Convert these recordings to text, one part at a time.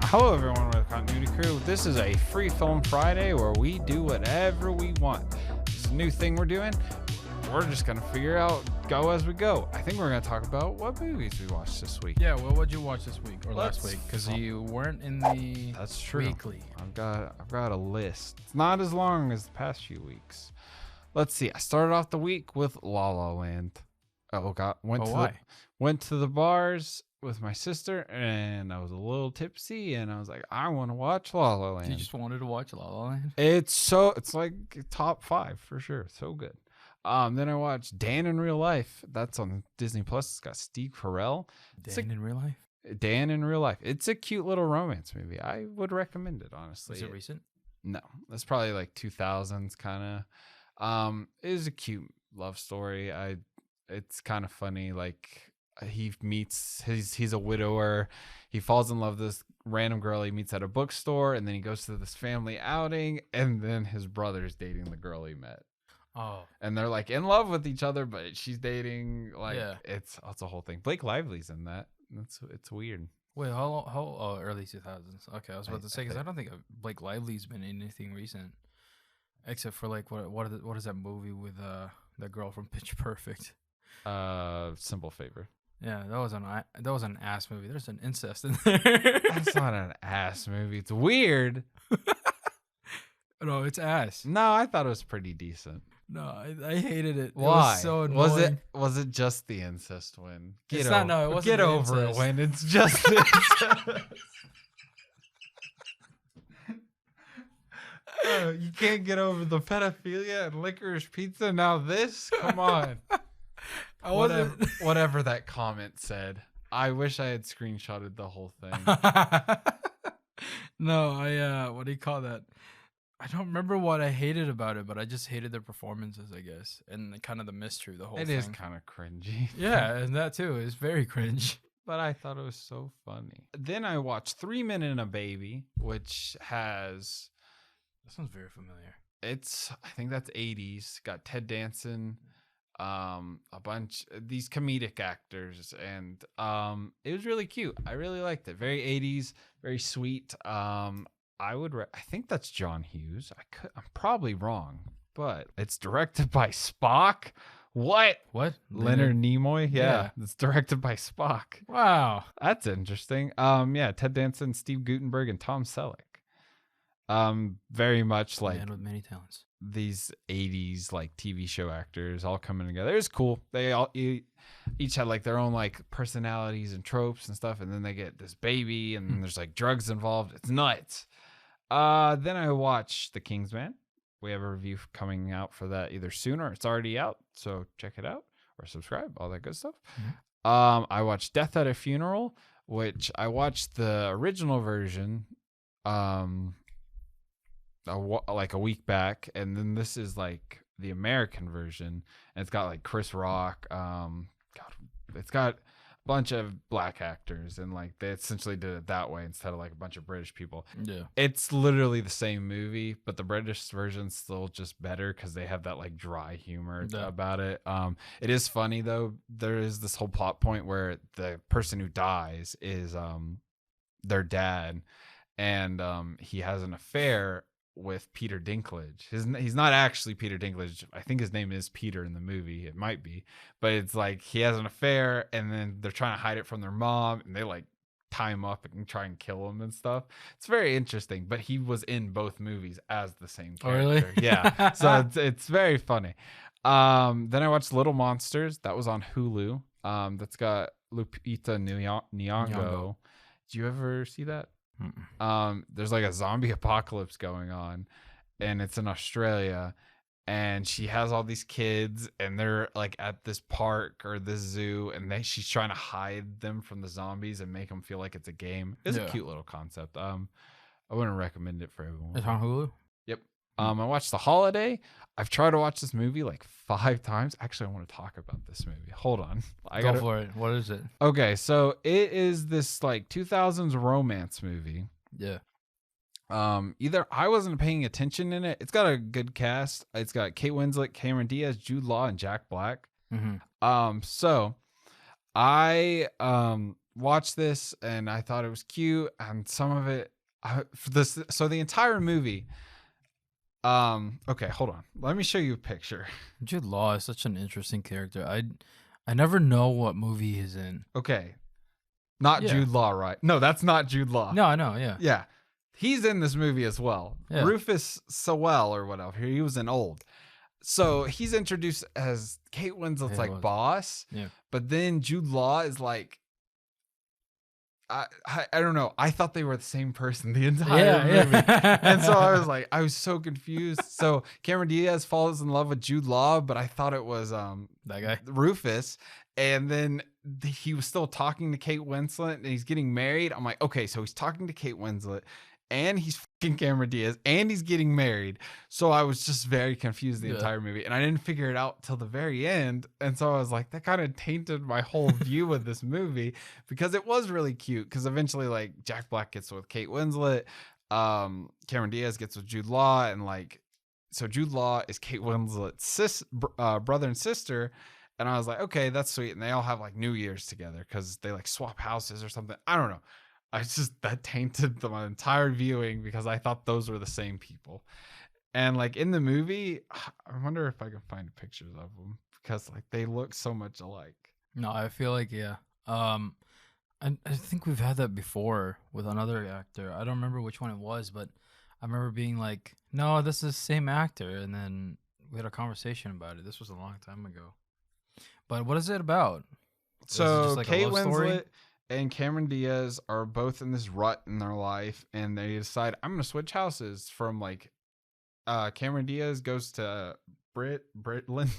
Hello everyone with the Continuity Crew. This is a free film Friday where we do whatever we want. This is a new thing we're doing. We're just going to figure out, go as we go. I think we're going to talk about what movies we watched this week. Yeah, well, what'd you watch this week or last week? Because you weren't in the That's true. weekly. I've got a list. It's not as long as the past few weeks. Let's see. I started off the week with La La Land. Went to the bars with my sister, and I was a little tipsy, and I was like, I want to watch La La Land. You just wanted to watch La La Land? It's like top 5 for sure. So good. Then I watched Dan in Real Life. That's on Disney Plus. It's got Steve Carell. Dan in Real Life? Dan in Real Life. It's a cute little romance movie. I would recommend it, honestly. Is it recent? No, that's probably like 2000s kind of. It is a cute love story. It's kind of funny. Like he meets he's a widower. He falls in love with this random girl he meets at a bookstore, and then he goes to this family outing, and then his brother's dating the girl he met. Oh, and they're like in love with each other, but she's dating it's a whole thing. Blake Lively's in that. It's weird. Wait, how early 2000s? Okay, I was about to say because I don't think Blake Lively's been in anything recent, except for like what is that movie with the girl from Pitch Perfect? Simple Favor. Yeah, that was an ass movie. There's an incest in there. That's not an ass movie. It's weird. No, it's ass. No, I thought it was pretty decent. No, I hated it. Why? It was so annoying. Was it just the incest win? It wasn't. Get over it when it's just the incest. You can't get over the pedophilia and licorice pizza. Now this? Come on. Whatever that comment said. I wish I had screenshotted the whole thing. No, what do you call that? I don't remember what I hated about it, but I just hated their performances, I guess, and kind of the mystery, the whole thing. It is kind of cringy. Yeah, and that too is very cringe. But I thought it was so funny. Then I watched 3 Men and a Baby, which has... That sounds very familiar. I think that's 80s. Got Ted Danson, a bunch of these comedic actors, and it was really cute. I really liked it. Very 80s, very sweet. I think that's John Hughes. I'm probably wrong, but it's directed by Spock. What? Leonard Nimoy? Yeah, it's directed by Spock. Wow, that's interesting. Yeah, Ted Danson, Steve Guttenberg, and Tom Selleck. Very much like man with many talents. These 80s like TV show actors all coming together. It was cool. They all each had like their own like personalities and tropes and stuff, and then they get this baby, and then there's like drugs involved. It's nuts. Then I watched The Kingsman. We have a review coming out for that either soon or it's already out, so check it out or subscribe, all that good stuff. Mm-hmm. I watched Death at a Funeral, which I watched the original version like a week back, and then this is like the American version, and it's got like Chris Rock. It's got a bunch of black actors, and like they essentially did it that way instead of like a bunch of British people. Yeah, it's literally the same movie, but the British version's still just better because they have that like dry humor about it. It is funny though. There is this whole plot point where the person who dies is their dad, and he has an affair with Peter Dinklage. He's not actually Peter Dinklage. I think his name is Peter in the movie. It might be, but it's like he has an affair, and then they're trying to hide it from their mom, and they like tie him up and try and kill him and stuff. It's very interesting, but he was in both movies as the same character. Oh, really? Yeah. So it's very funny. Then I watched Little Monsters. That was on Hulu. That's got Lupita Nyong'o. Did you ever see that? There's like a zombie apocalypse going on, and it's in Australia, and she has all these kids, and they're like at this park or this zoo, and she's trying to hide them from the zombies and make them feel like it's a game. It's a cute little concept. I wouldn't recommend it for everyone. It's on Hulu? Yep. I watched The Holiday. I've tried to watch this movie like 5 times. Actually, I want to talk about this movie. Hold on. Go for it. What is it? Okay, so it is this like 2000s romance movie. Yeah. Either I wasn't paying attention in it. It's got a good cast. It's got Kate Winslet, Cameron Diaz, Jude Law, and Jack Black. Mm-hmm. So I watched this and I thought it was cute, and some of it, so the entire movie. Okay, hold on. Let me show you a picture. Jude Law is such an interesting character. I never know what movie he's in. Okay, not Yeah. Jude Law, right? No, that's not Jude Law. No, I know. Yeah. Yeah, he's in this movie as well. Yeah. Rufus Sewell or whatever. He was an old. So he's introduced as Kate Winslet's like boss. Yeah. But then Jude Law is like, I don't know. I thought they were the same person the entire movie. And so I was so confused. So Cameron Diaz falls in love with Jude Law, but I thought it was that guy, Rufus. And then he was still talking to Kate Winslet and he's getting married. I'm like, okay, so he's talking to Kate Winslet and he's fucking Cameron Diaz and he's getting married. So I was just very confused the entire movie and I didn't figure it out till the very end. And so I was like, that kind of tainted my whole view of this movie because it was really cute. Because eventually like Jack Black gets with Kate Winslet, Cameron Diaz gets with Jude Law, and like, so Jude Law is Kate Winslet's brother and sister. And I was like, okay, that's sweet. And they all have like New Year's together because they like swap houses or something. I don't know. That tainted my entire viewing because I thought those were the same people. And like in the movie, I wonder if I can find pictures of them because like they look so much alike. No, I feel like, yeah. I think we've had that before with another actor. I don't remember which one it was, but I remember being like, no, this is the same actor. And then we had a conversation about it. This was a long time ago. But what is it about? So Kate Winslet and Cameron Diaz are both in this rut in their life, and they decide, I'm going to switch houses from like Cameron Diaz goes to Britland,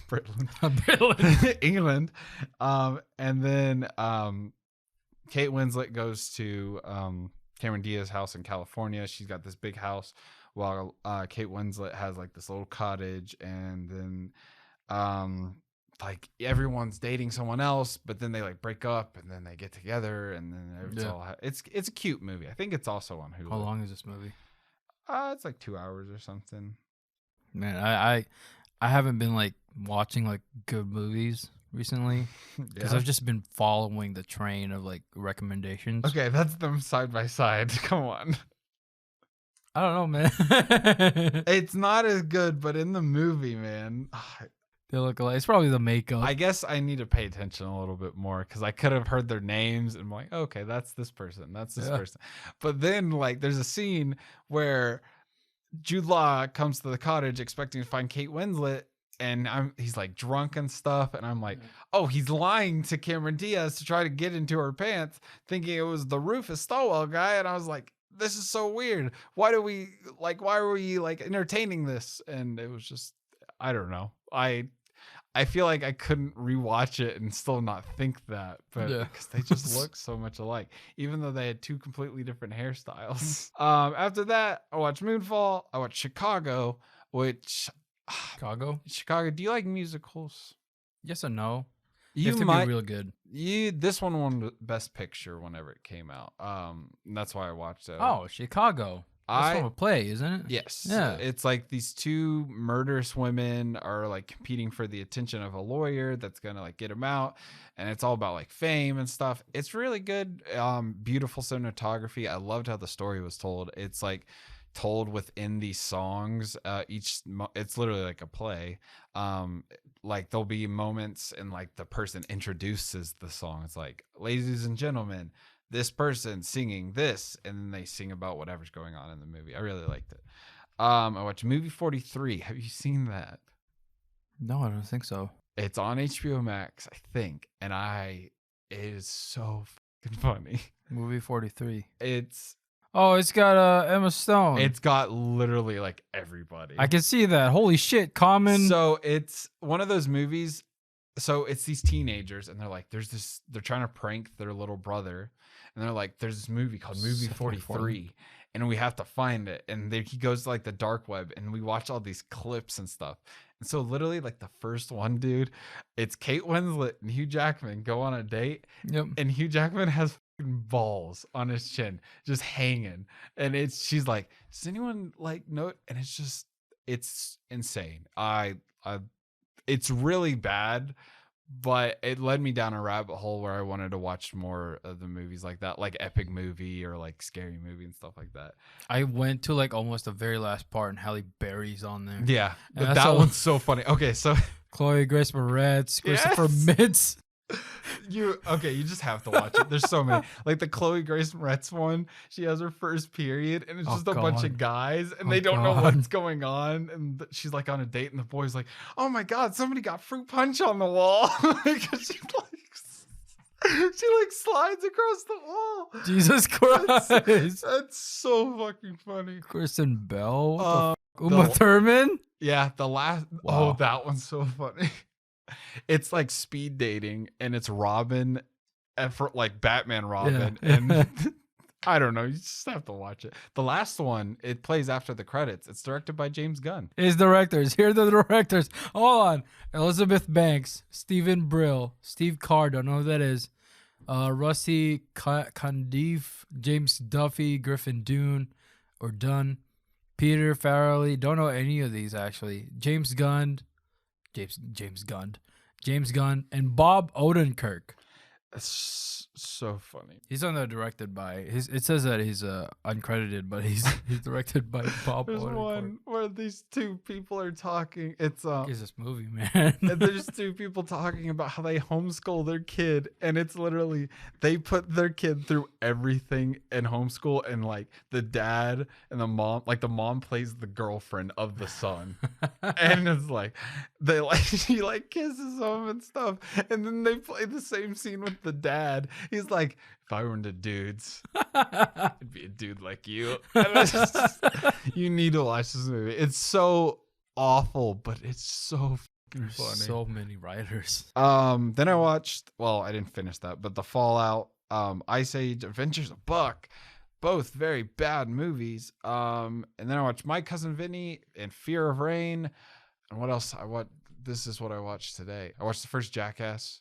England, and then Kate Winslet goes to Cameron Diaz's house in California. She's got this big house, while Kate Winslet has like this little cottage, and then like everyone's dating someone else, but then they like break up and then they get together, and then it's a cute movie. I think it's also on Hulu. How long is this movie? It's like 2 hours or something. Man, I haven't been like watching like good movies recently because I've just been following the train of like recommendations. Okay, that's them side by side. Come on. I don't know, man. It's not as good, but in the movie, man, they look alike. It's probably the makeup. I guess I need to pay attention a little bit more because I could have heard their names and I'm like, okay, that's this person. That's this person. But then like there's a scene where Jude Law comes to the cottage expecting to find Kate Winslet, and he's like drunk and stuff. And I'm like, oh, he's lying to Cameron Diaz to try to get into her pants, thinking it was the Rufus Sewell guy. And I was like, this is so weird. Why are we like entertaining this? And it was just, I don't know. I feel like I couldn't rewatch it and still not think that, but because they just look so much alike, even though they had two completely different hairstyles. After that, I watched Moonfall. I watched Chicago, which Chicago. Do you like musicals? Yes and no. You have to be real good. This one won Best Picture whenever it came out. That's why I watched it. Oh, Chicago. That's from a play, isn't it? Yes. Yeah. It's like these two murderous women are like competing for the attention of a lawyer that's gonna like get them out, and it's all about like fame and stuff. It's really good. Beautiful cinematography. I loved how the story was told. It's like told within these songs. It's literally like a play. Like there'll be moments and like the person introduces the song. It's like, ladies and gentlemen, this person singing this, and then they sing about whatever's going on in the movie. I really liked it. I watched movie 43. Have you seen that? No, I don't think so. It's on HBO Max, I think, and it is so fucking funny. Movie 43. It's got Emma Stone. It's got literally like everybody. I can see that. Holy shit, Common. So it's one of those movies. So it's these teenagers, and they're like, they're trying to prank their little brother. And they're like, there's this movie called Movie 43, and we have to find it. And he goes to like the dark web, and we watch all these clips and stuff. And so literally like the first one, dude, it's Kate Winslet and Hugh Jackman go on a date. Yep. And Hugh Jackman has balls on his chin, just hanging. And she's like, does anyone like know? And it's insane. It's really bad, but it led me down a rabbit hole where I wanted to watch more of the movies like that, like Epic Movie or like Scary Movie and stuff like that. I went to like almost the very last part, and Halle Berry's on there. Yeah, And that that's all- one's so funny. Okay, so Chloe Grace Moretz, Christopher Yes! Mintz. you just have to watch it. There's so many. Like the Chloe Grace Moretz one, she has her first period, and it's Oh, just a bunch God. of guys, and Oh, they don't know God. what's going on. And she's like on a date, and the boy's like, "Oh my God, somebody got fruit punch on the wall." Because she like slides across the wall. Jesus Christ. That's so fucking funny. Kristen Bell. What Uh, the Uma the- Thurman. Yeah, the last. Wow. Oh, that one's so funny. It's like speed dating, and it's Robin, effort like Batman Robin, Yeah. and I don't know. You just have to watch it. The last one, it plays after the credits. It's directed by James Gunn. His directors. Here are the directors. Hold on. Elizabeth Banks, Stephen Brill, Steve Carr, don't know who that is. Rusty Cundiff, James Duffy, Griffin Dunn, Peter Farrelly. Don't know any of these actually. James Gunn, and Bob Odenkirk. It's so funny. He's on there directed by. It says that he's uncredited, but he's directed by Bob There's Odenkirk. one where these two people are talking. It's What is this movie, man? and there's two people talking about how they homeschool their kid, and it's literally they put their kid through everything in homeschool, and like the dad and the mom, like the mom plays the girlfriend of the son, and it's like they like she like kisses him and stuff, and then they play the same scene with the dad. He's like, if I were into dudes, I'd be a dude like you. And it's just- you need to watch this movie. It's so awful, but it's so There's funny. so many writers. Then I watched, well, I didn't finish that, but The Fallout, Ice Age, Adventures of Buck, both very bad movies. And then I watched My Cousin Vinny and Fear of Rain. And what else? This is what I watched today. I watched the first Jackass.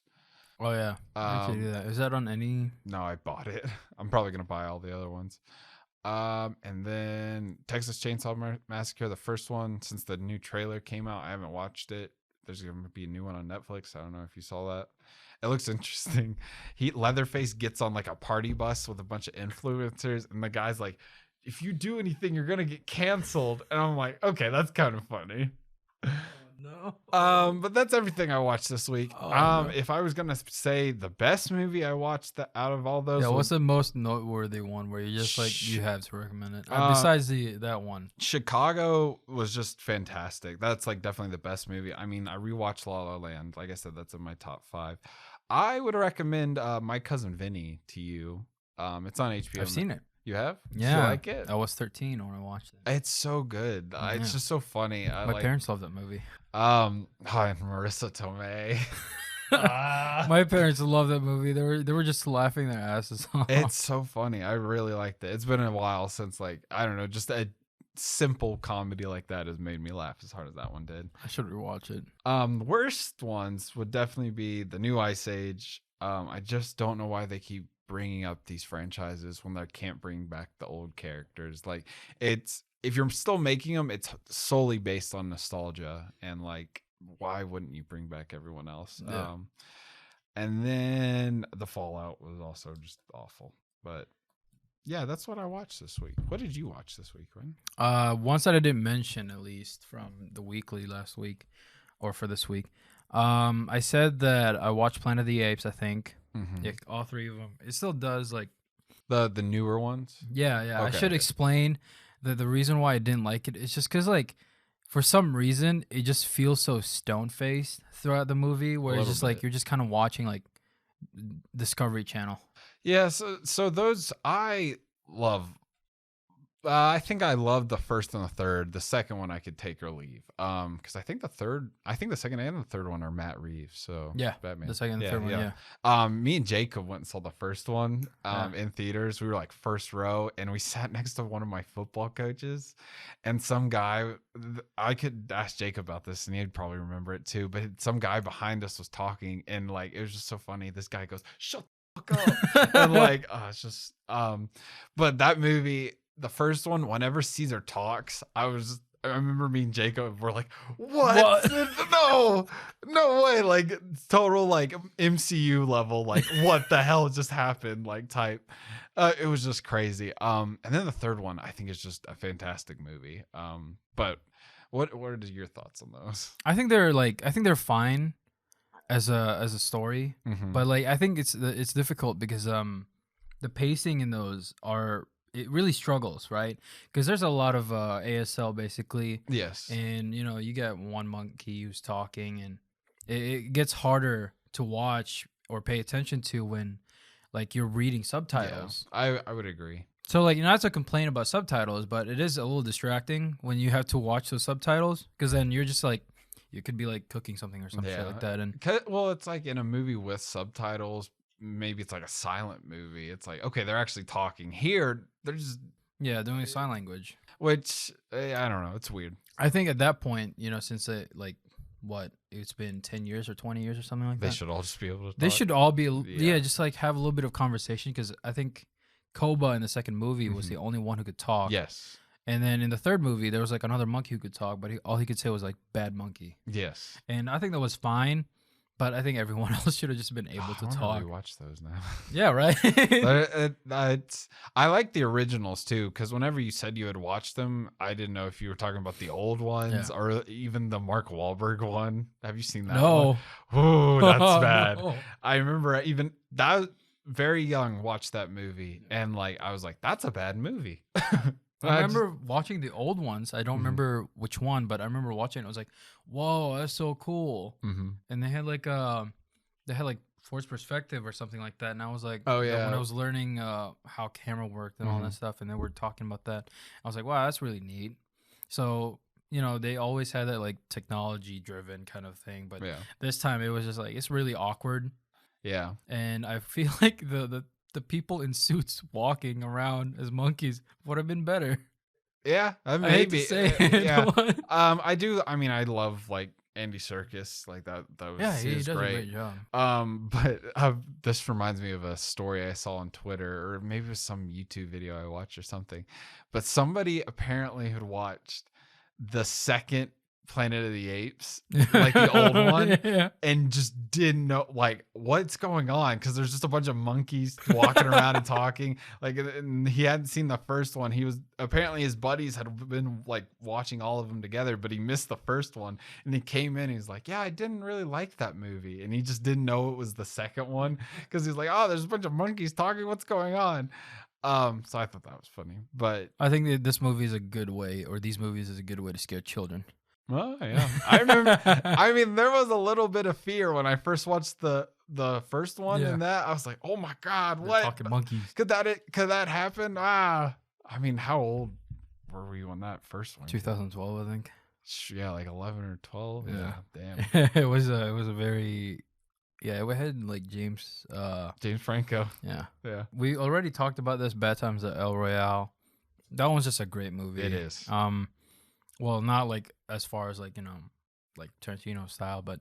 Oh yeah, I can do that. Is that on any? No, I bought it. I'm probably gonna buy all the other ones. And then Texas Chainsaw Massacre, the first one, since the new trailer came out, I haven't watched it. There's gonna be a new one on Netflix. I don't know if you saw that. It looks interesting. Leatherface gets on like a party bus with a bunch of influencers, and the guy's like, "If you do anything, you're gonna get canceled." And I'm like, okay, that's kind of funny. No. But that's everything I watched this week. Oh, no. If I was gonna say the best movie I watched out of all those, Yeah, what's the most noteworthy one where you just like you have to recommend it? Besides that one. Chicago was just fantastic. That's like definitely the best movie. I mean, I rewatched La La Land. Like I said, that's in my top 5. I would recommend My Cousin Vinny to you. It's on HBO. I've seen it. You have? Yeah, You like it? I was 13 when I watched it. It's so good. Yeah. It's just so funny. My parents love that movie. Hi, Marissa Tomei. My parents love that movie. They were just laughing their asses off. It's so funny. I really liked it. It's been a while since, like, I don't know, just a simple comedy like that has made me laugh as hard as that one did. I should rewatch it. Worst ones would definitely be the new Ice Age. I just don't know why they keep bringing up these franchises when they can't bring back the old characters. Like, it's, if you're still making them, it's solely based on nostalgia, and like, why wouldn't you bring back everyone else? Yeah. And then the Fallout was also just awful. But yeah, that's what I watched this week. What did you watch this week, Quinn? Once that I didn't mention, at least from the weekly last week or for this week. I said that I watched Planet of the Apes, I think. Mm-hmm. Yeah, all 3 of them. It still does, like, The newer ones? yeah. I Okay, should okay. explain that the reason why I didn't like it is just because, like, for some reason, it just feels so stone-faced throughout the movie, where it's little just like bit. you're just kind of watching like Discovery Channel. Yeah, so those I love. I think I loved the first and the third. The second one I could take or leave. Because I think the second and the third one are Matt Reeves. So Yeah, Batman. the second and third one, yeah. Me and Jacob went and saw the first one Yeah. in theaters. We were like first row, and we sat next to one of my football coaches, and some guy. I could ask Jacob about this, and he'd probably remember it too. But some guy behind us was talking, and like it was just so funny. This guy goes, "Shut the fuck up," and like, it's just. But that movie. The first one, whenever Caesar talks, I remember me and Jacob were like, what? No way. Like total like MCU level, like what the hell just happened? Like type. It was just crazy. And then the third one I think is just a fantastic movie. But what are your thoughts on those? I think they're fine as a story, Mhm. but like I think it's difficult because the pacing in those it really struggles, right? Because there's a lot of ASL basically, Yes. and you get one monkey who's talking, and it gets harder to watch or pay attention to when like you're reading subtitles. Yeah, I would agree. So like not to complain about subtitles, but it is a little distracting when you have to watch those subtitles, because then you're just like, you could be like cooking something or some shit like that, and Well, it's like in a movie with subtitles, maybe it's like a silent movie. It's like, okay, they're actually talking. Here, they're just doing sign language. which I don't know. It's weird. I think at that point, since it's been 10 years or 20 years or something like They that. should all just be able to talk. They should all be, Yeah. just like have a little bit of conversation, because I think Koba in the second movie was the only one who could talk. Yes. And then in the third movie, there was like another monkey who could talk, but all he could say was like bad monkey. Yes. And I think that was fine, but I think everyone else should have just been able to talk. Watch those now. Yeah, right. I like the originals too, because whenever you said you had watched them, I didn't know if you were talking about the old ones or even the Mark Wahlberg one. Have you seen that? No. One? Ooh, that's bad. No. I remember even that very young watched that movie, and like I was like, that's a bad movie. I remember watching the old ones. I don't remember which one, but I remember watching it. I was like, "Whoa, that's so cool!" And they had like forced perspective or something like that. And I was like, Oh, yeah. when I was learning how camera worked and all that stuff, and they were talking about that, I was like, "Wow, that's really neat." So they always had that like technology driven kind of thing, but this time it was just like it's really awkward. Yeah. And I feel like the people in suits walking around as monkeys would have been better. Yeah, maybe. I hate to say it, Yeah. but- I do. I mean, I love like Andy Serkis. Like that was he he was does great. a great job. But this reminds me of a story I saw on Twitter, or maybe it was some YouTube video I watched or something. But somebody apparently had watched the second Planet of the Apes, like the old one, and just didn't know like what's going on, because there's just a bunch of monkeys walking around and talking. Like, and he hadn't seen the first one. He was apparently his buddies had been like watching all of them together, but he missed the first one, and he came in. He's like, "Yeah, I didn't really like that movie," and he just didn't know it was the second one, because he's like, "Oh, there's a bunch of monkeys talking. What's going on?" So I thought that was funny, but I think that this movie is a good way, or these movies is a good way to scare children. oh yeah, I remember. I mean, there was a little bit of fear when I first watched the first one, and that I was like, "Oh my god, They're what talking monkeys? could that happen?" I mean, how old were we when that first one? 2012, I think. Yeah, like 11 or 12. Yeah. Damn. It was a very it had like James Franco. Yeah. We already talked about this, Bad Times at El Royale. That one's just a great movie. It is. Well, not like as far as like like Tarantino style, but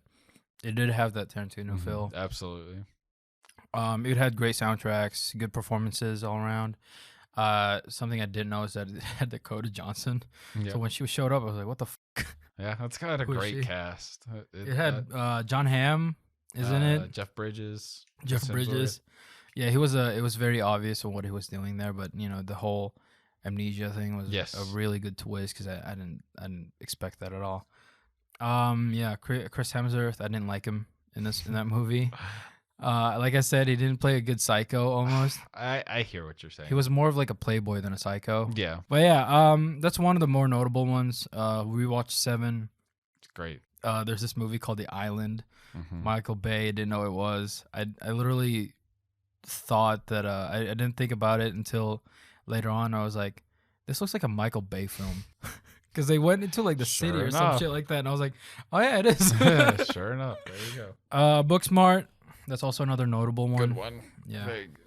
it did have that Tarantino feel. Absolutely. It had great soundtracks, good performances all around. Something I didn't know is that it had Dakota Johnson. Yeah. So when she showed up, I was like, "What the fuck?" Yeah, that's got a Who is great she? cast. It had John Hamm, isn't it? Jeff Bridges. Jeff Hemsworth. Bridges. Yeah, it was very obvious on what he was doing there, but the whole amnesia thing was a really good twist, because I didn't expect that at all. Chris Hemsworth, I didn't like him in that movie. Like I said, he didn't play a good psycho almost. I hear what you're saying. He was more of like a playboy than a psycho. Yeah. But yeah, that's one of the more notable ones. We watched Seven. It's great. There's this movie called The Island. Mhm. Michael Bay, didn't know it was. I literally thought that I didn't think about it until later on. I was like, this looks like a Michael Bay film. Because they went into like the Sure city or some enough. shit like that. And I was like, oh yeah, it is. Sure enough. There you go. Booksmart. That's also another notable one. Good one. Yeah. Very good.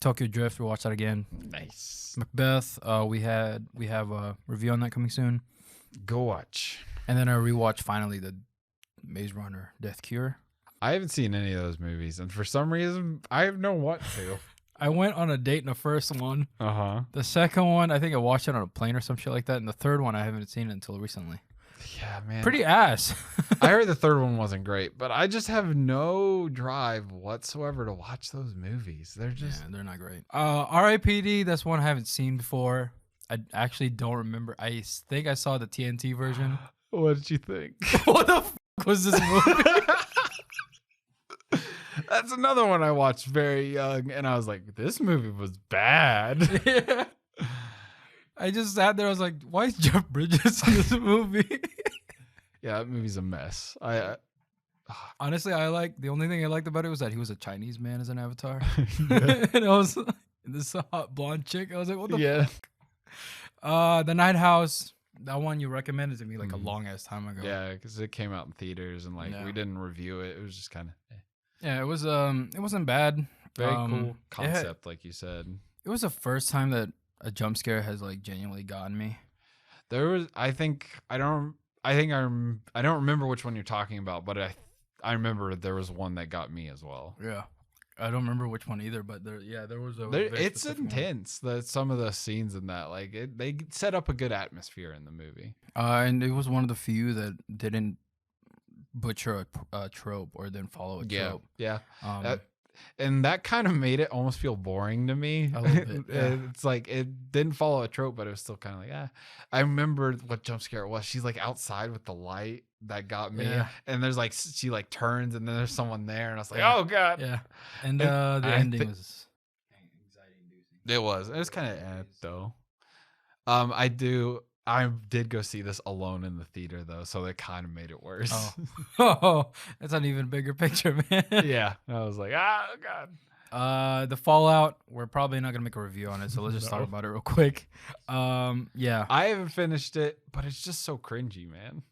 Tokyo Drift. We watched that again. Nice. Macbeth. We have a review on that coming soon. Go watch. And then I rewatched finally the Maze Runner Death Cure. I haven't seen any of those movies, and for some reason, I have no want to. I went on a date in the first one. Uh-huh. The second one, I think I watched it on a plane or some shit like that. And the third one, I haven't seen it until recently. Yeah, man. Pretty ass. I heard the third one wasn't great, but I just have no drive whatsoever to watch those movies. They're just... Yeah, they're not great. R.I.P.D., that's one I haven't seen before. I actually don't remember. I think I saw the TNT version. What did you think? What the f*** was this movie? That's another one I watched very young, and I was like, this movie was bad. Yeah. I just sat there. I was like, why is Jeff Bridges in this movie? Yeah, that movie's a mess. Honestly, the only thing I liked about it was that he was a Chinese man as an avatar. And I was this hot blonde chick. I was like, what the fuck? The Night House. That one you recommended to me like a long ass time ago. Yeah, because it came out in theaters, and like we didn't review it. It was just kind of... Yeah, it wasn't bad. Very cool concept, like you said. It was the first time that a jump scare has like genuinely gotten me. There was, I don't remember which one you're talking about, but I remember there was one that got me as well. Yeah, I don't remember which one either, but there was a. It's intense. Some of the scenes in that, like they set up a good atmosphere in the movie. And it was one of the few that didn't butcher a trope or didn't follow a trope. Yeah. And that kind of made it almost feel boring to me. A little bit, yeah. It's like it didn't follow a trope, but it was still kind of like, yeah. I remember what jump scare it was. She's like outside with the light that got me. Yeah. And there's like, she like turns and then there's someone there. And I was like, oh God. Yeah. And the ending was anxiety inducing. It was. It was kind of though. I did go see this alone in the theater though, so that kind of made it worse. Oh, that's an even bigger picture, man. Yeah, I was like, oh God. The Fallout. We're probably not gonna make a review on it, so let's just talk about it real quick. Yeah, I haven't finished it, but it's just so cringy, man.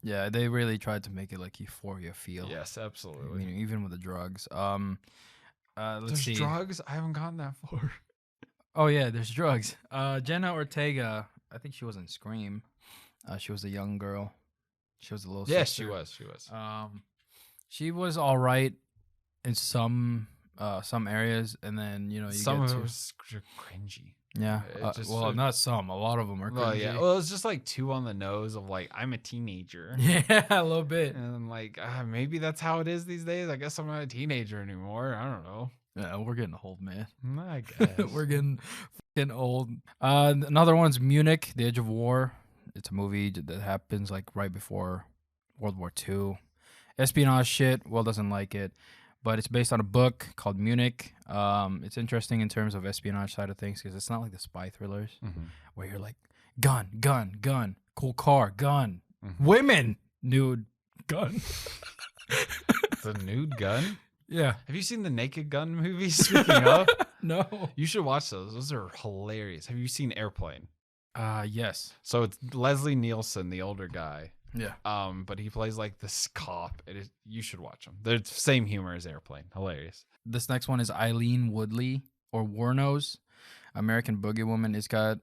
Yeah, they really tried to make it like Euphoria feel. Yes, absolutely. I mean, even with the drugs. There's see. drugs. I haven't gotten that far. Oh yeah, there's drugs. Jenna Ortega. I think she was in Scream. She was a young girl. She was a little sister. She was. She was all right in some areas, and then some of it was cringy. Yeah. Not some. A lot of them are cringy. Well, yeah. Well, it's just like too on the nose of like I'm a teenager. Yeah, a little bit. And like maybe that's how it is these days. I guess I'm not a teenager anymore. I don't know. Yeah, we're getting old, man. I guess we're getting fucking old. Another one's Munich, The Edge of War. It's a movie that happens like right before World War II. Espionage shit. Will doesn't like it, but it's based on a book called Munich. It's interesting in terms of espionage side of things because it's not like the spy thrillers where you're like gun, gun, gun, cool car, gun, women, nude, gun. It's a nude gun. Yeah. Have you seen the Naked Gun movies? Speaking of, no. You should watch those. Those are hilarious. Have you seen Airplane? Yes. So it's Leslie Nielsen, the older guy. Yeah. But he plays like this cop. You should watch them. They're the same humor as Airplane. Hilarious. This next one is Eileen Woodley or Warnose, American Boogie Woman. It's got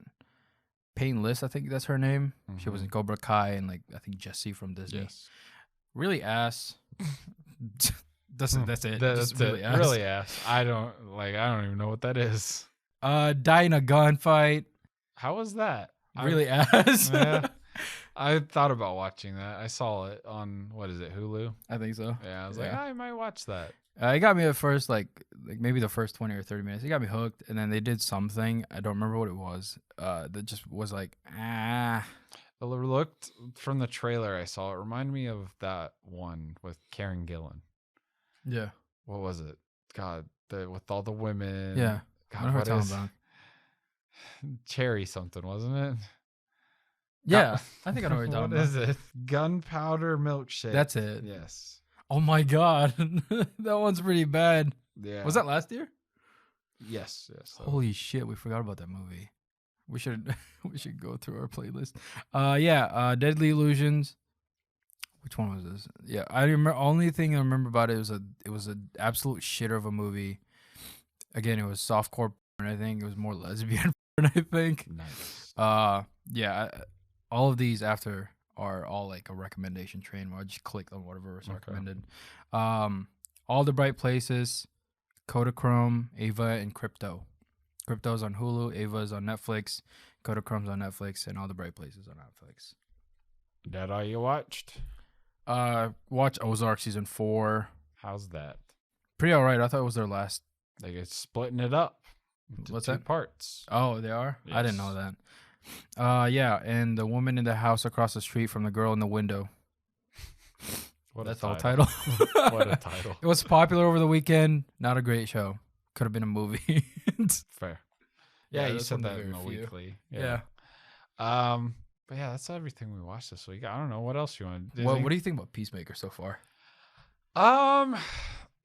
Payne List, I think that's her name. She was in Cobra Kai and like I think Jesse from Disney. Yes. Really ass. That's it. That's really ass. Really ass. I don't even know what that is. Die in a gunfight. How was that? Really ass. Yeah. I thought about watching that. I saw it on what is it, Hulu? I think so. Yeah, I was like, I might watch that. It got me at first, like maybe the first 20 or 30 minutes. It got me hooked, and then they did something. I don't remember what it was. That just was like, ah. It looked from the trailer I saw. It reminded me of that one with Karen Gillan. Yeah. What was it? God, with all the women. Yeah. God, what is about? Cherry something, wasn't it? Yeah. I think I know what you're talking about. What is it? Gunpowder milkshake. That's it. Yes. Oh my God. That one's pretty bad. Yeah. Was that last year? Yes. Holy shit, we forgot about that movie. We should go through our playlist. Deadly Illusions. Which one was this? Yeah, I remember. Only thing I remember about it was an absolute shitter of a movie. Again, it was softcore porn. I think it was more lesbian porn. I think. Nice. All of these after are all like a recommendation train where I just clicked on whatever was recommended. All the Bright Places, Kodachrome, Ava, and Crypto. Crypto's on Hulu, Ava's on Netflix, Kodachrome's on Netflix, and all the bright places on Netflix. That all you watched? Watch Ozark season 4. How's that? Pretty all right. I thought it was their last. They get splitting it up into What's two that? parts. Oh, they are? Yes. I didn't know that. Yeah, and the woman in the house across the street from the girl in the window. That's all title. What a title. It was popular over the weekend. Not a great show. Could have been a movie. Fair. Yeah, you that's said one of that the in the very few. weekly. Yeah. But yeah, that's everything we watched this week. I don't know what else you want. What do you think about Peacemaker so far?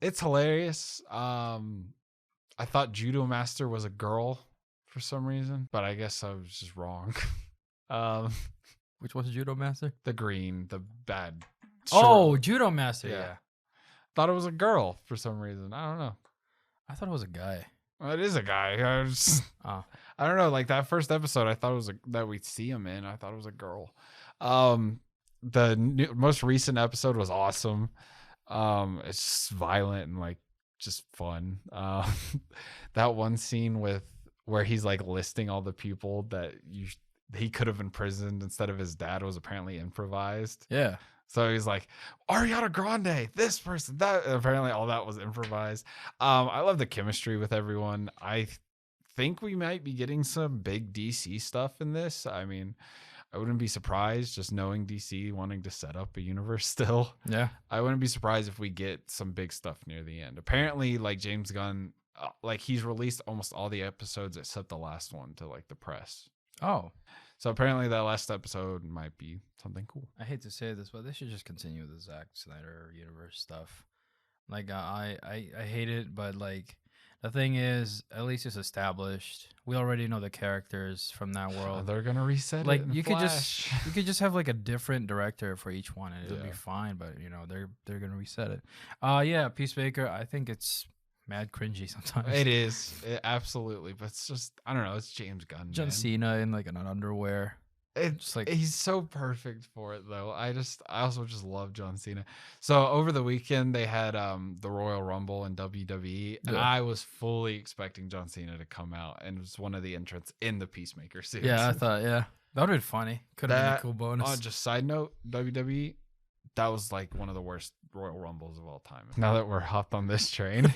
It's hilarious. I thought Judo Master was a girl for some reason, but I guess I was just wrong. Which was Judo Master? The green, the bad. Oh, Judo Master. Yeah. Yeah. Thought it was a girl for some reason. I don't know. I thought it was a guy. Well, it is a guy. Oh. I don't know. Like that first episode, I thought it was that we'd see him in. I thought it was a girl. The most recent episode was awesome. It's just violent and like just fun. That one scene where he's like listing all the people that he could have imprisoned instead of his dad was apparently improvised. Yeah. So he's like, Ariana Grande, this person, that. Apparently all that was improvised. I love the chemistry with everyone. I think we might be getting some big DC stuff in this. I mean, I wouldn't be surprised just knowing DC wanting to set up a universe still. Yeah. I wouldn't be surprised if we get some big stuff near the end. Apparently, like James Gunn, like he's released almost all the episodes except the last one to like the press. Oh. So apparently that last episode might be something cool. I hate to say this, but they should just continue the Zack Snyder universe stuff. Like I hate it, but like the thing is, at least it's established. We already know the characters from that world. They're gonna reset Like it. you could just have like a different director for each one, and it'll be Yeah. fine. But you know they're gonna reset it. Yeah, Peacemaker. I think it's mad cringy sometimes. It is absolutely, but it's just I don't know. It's James Gunn. John man. Cena in like an underwear. It's Just like he's so perfect for it though. I also just love John Cena. So over the weekend they had the Royal Rumble in WWE, and Yeah. I was fully expecting John Cena to come out, and it was one of the entrants in the Peacemaker suit. yeah, I thought that would have been funny. Could have been a That- cool bonus. Just side note, WWE, that was like one of the worst Royal Rumbles of all time. Now that we're hopped on this train,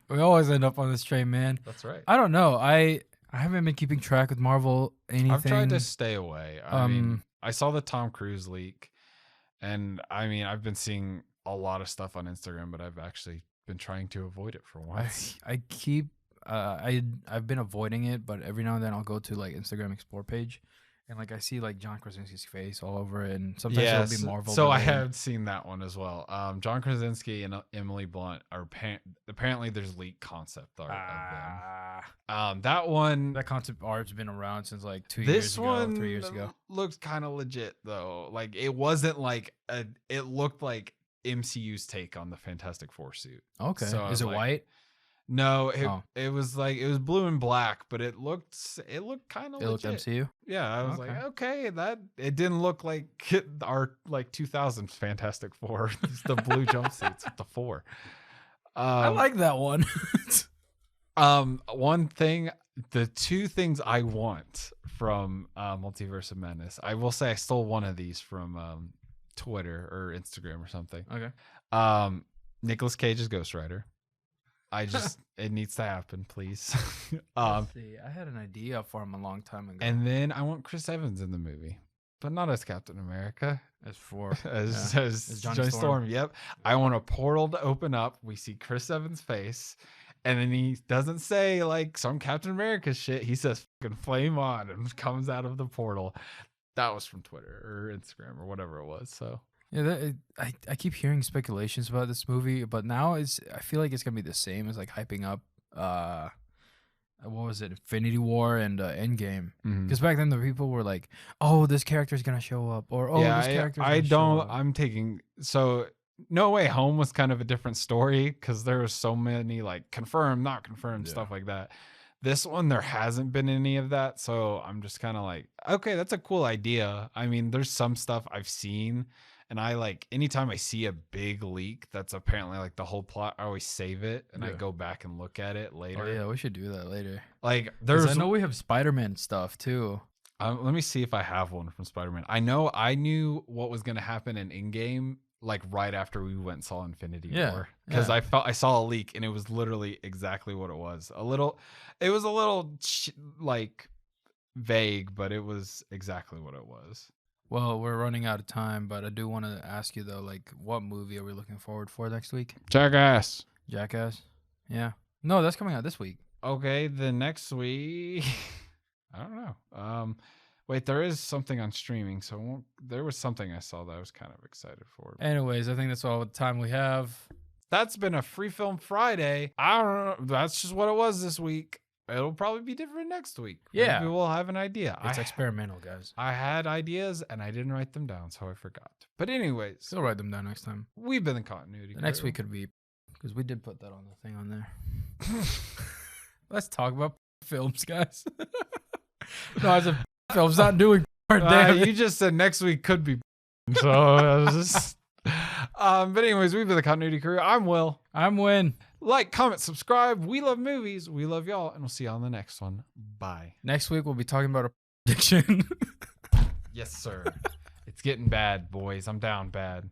We always end up on this train, man. that's right. I don't know. I haven't been keeping track with Marvel anything. I've tried to stay away. I mean, Um, I saw the Tom Cruise leak, and I mean, I've been seeing a lot of stuff on Instagram, but I've actually been trying to avoid it for once. I keep I've been avoiding it, but every now and then I'll go to like Instagram Explore page, and like I see like John Krasinski's face all over it, and sometimes it'll be Marvel. so I related. have seen that one as well. John Krasinski and Emily Blunt are apparently there's leaked concept art of them. That one, That concept art's been around since like 2 this years ago, one 3 years ago. looks kind of legit though. Like it wasn't like it looked like MCU's take on the Fantastic Four suit. Okay, So I is was it like, white? No, Oh. it was like it was blue and black, but it looked kind of It looked legit. MCU. Yeah, I was like, Okay. okay, that it didn't look like our like 2000s Fantastic Four, just the blue jumpsuits with the four. I like that one. One thing, the two things I want from Multiverse of Madness, I will say I stole one of these from Twitter or Instagram or something. Okay. Nicolas Cage's Ghost Rider. It needs to happen, please. Let's see. I had an idea for him a long time ago. And then I want Chris Evans in the movie, but not as Captain America, as for as Johnny Johnny Storm. Storm. Yep. I want a portal to open up. We see Chris Evans' face, and then he doesn't say like some Captain America shit. He says "fucking flame on" and comes out of the portal. That was from Twitter or Instagram or whatever it was. So Yeah, I keep hearing speculations about this movie, but now I feel like it's gonna be the same as like hyping up what was it, Infinity War and Endgame? Because back then the people were like, "Oh, this character's gonna show up," or "Oh, this character's I gonna show don't. up." I'm taking so. No Way Home was kind of a different story because there was so many like confirmed, not confirmed, Yeah. stuff like that. This one, there hasn't been any of that. So I'm just kind of like, okay, that's a cool idea. I mean, there's some stuff I've seen And I like anytime I see a big leak that's apparently like the whole plot, I always save it and I go back and look at it later. Oh yeah, we should do that later. Like I know we have Spider-Man stuff too. Let me see if I have one from Spider-Man. I know I knew what was going to happen in Endgame like right after we went and saw Infinity War, because I saw a leak and it was literally exactly what it was. It was a little like vague, but it was exactly what it was. Well, we're running out of time, but I do want to ask you though, like, what movie are we looking forward for next week? Jackass. Yeah. No, that's coming out this week. Okay, the next week I don't know. Wait, there is something on streaming, so there was something I saw that I was kind of excited for. Anyways, I think that's all the time we have. That's been a Free Film Friday. I don't know. That's just what it was this week. It'll probably be different next week. Yeah. Maybe we'll have an idea. It's experimental, guys. I had ideas and I didn't write them down, so I forgot. But anyways. We'll write them down next time. We've been the continuity crew. Next week could be, because we did put that on the thing on there. Let's talk about films, guys. No, I said films not doing you just said next week could be. So I was just. But anyways, we've been the continuity crew. I'm Will. I'm Win. Like, comment, subscribe. We love movies. We love y'all. And we'll see y'all on the next one. Bye. Next week, we'll be talking about a prediction. Yes, sir. It's getting bad, boys. I'm down bad.